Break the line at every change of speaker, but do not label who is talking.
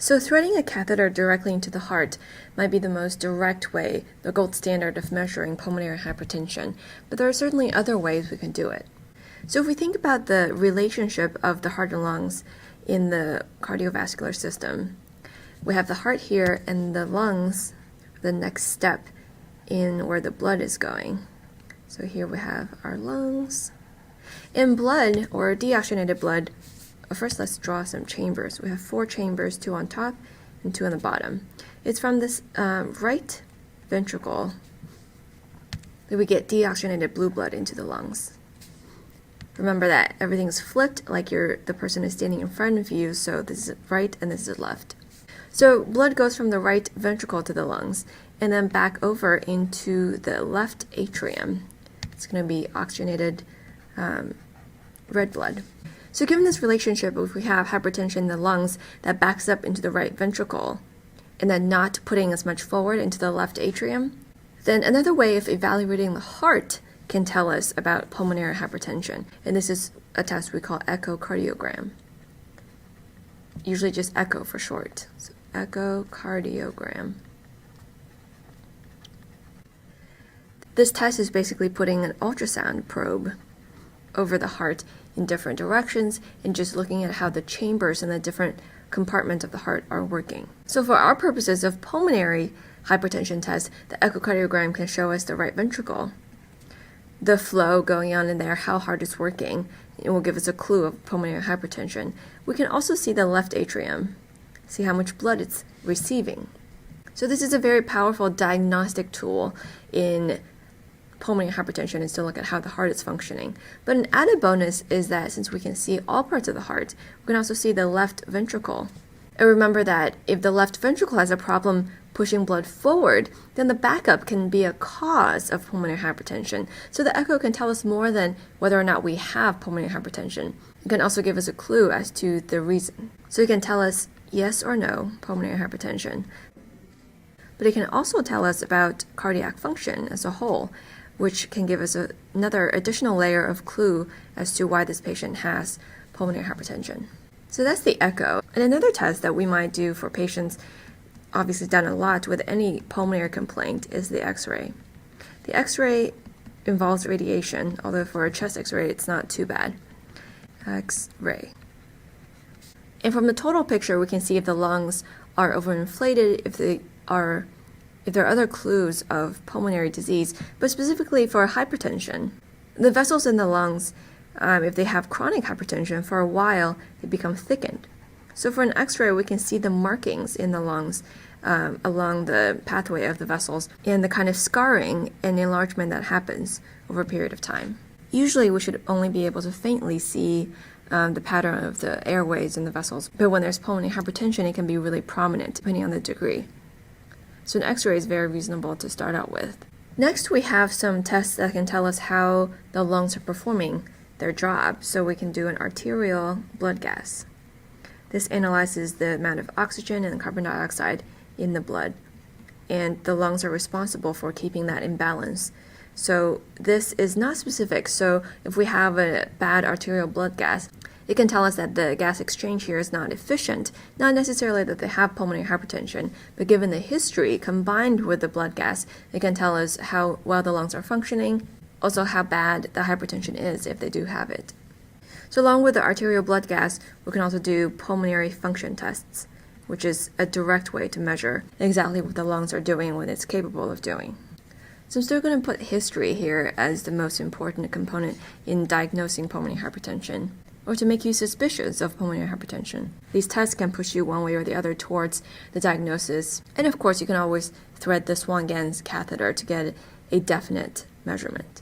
So threading a catheter directly into the heart might be the most direct way, the gold standard of measuring pulmonary hypertension, but there are certainly other ways we can do it. So if we think about the relationship of the heart and lungs in the cardiovascular system, we have the heart here and the lungs, the next step in where the blood is going. So here we have our lungs. In blood, or deoxygenated blood, first let's draw some chambers. We have 4 chambers, 2 on top and 2 on the bottom. It's from this right ventricle that we get deoxygenated blue blood into the lungs. Remember that everything's flipped, like the person is standing in front of you, so this is right and this is left. So blood goes from the right ventricle to the lungs and then back over into the left atrium. It's going to be oxygenated red blood. So given this relationship, if we have hypertension in the lungs that backs up into the right ventricle and then not putting as much forward into the left atrium, then another way of evaluating the heart can tell us about pulmonary hypertension. And this is a test we call echocardiogram. Usually just echo for short. So echocardiogram. This test is basically putting an ultrasound probe over the heart in different directions and just looking at how the chambers and the different compartments of the heart are working. So for our purposes of pulmonary hypertension test, the echocardiogram can show us the right ventricle, the flow going on in there, how hard it's working. It will give us a clue of pulmonary hypertension. We can also see the left atrium, see how much blood it's receiving. So this is a very powerful diagnostic tool in pulmonary hypertension is to look at how the heart is functioning. But an added bonus is that since we can see all parts of the heart, we can also see the left ventricle. And remember that if the left ventricle has a problem pushing blood forward, then the backup can be a cause of pulmonary hypertension. So the echo can tell us more than whether or not we have pulmonary hypertension. It can also give us a clue as to the reason. So it can tell us yes or no, pulmonary hypertension. But it can also tell us about cardiac function as a whole, which can give us another additional layer of clue as to why this patient has pulmonary hypertension. So that's the echo. And another test that we might do for patients, obviously done a lot with any pulmonary complaint, is the x-ray. The x-ray involves radiation, although for a chest x-ray it's not too bad. X-ray. And from the total picture we can see if the lungs are overinflated, if there are other clues of pulmonary disease, but specifically for hypertension. The vessels in the lungs, if they have chronic hypertension for a while, they become thickened. So for an x-ray, we can see the markings in the lungs along the pathway of the vessels and the kind of scarring and enlargement that happens over a period of time. Usually we should only be able to faintly see the pattern of the airways in the vessels, but when there's pulmonary hypertension, it can be really prominent depending on the degree. So an x-ray is very reasonable to start out with. Next, we have some tests that can tell us how the lungs are performing their job. So we can do an arterial blood gas. This analyzes the amount of oxygen and carbon dioxide in the blood, and the lungs are responsible for keeping that in balance. So this is not specific. So if we have a bad arterial blood gas, it can tell us that the gas exchange here is not efficient, not necessarily that they have pulmonary hypertension, but given the history combined with the blood gas, it can tell us how well the lungs are functioning, also how bad the hypertension is if they do have it. So along with the arterial blood gas, we can also do pulmonary function tests, which is a direct way to measure exactly what the lungs are doing and what it's capable of doing. So I'm still going to put history here as the most important component in diagnosing pulmonary hypertension, or to make you suspicious of pulmonary hypertension. These tests can push you one way or the other towards the diagnosis. And of course, you can always thread the Swan-Ganz catheter to get a definite measurement.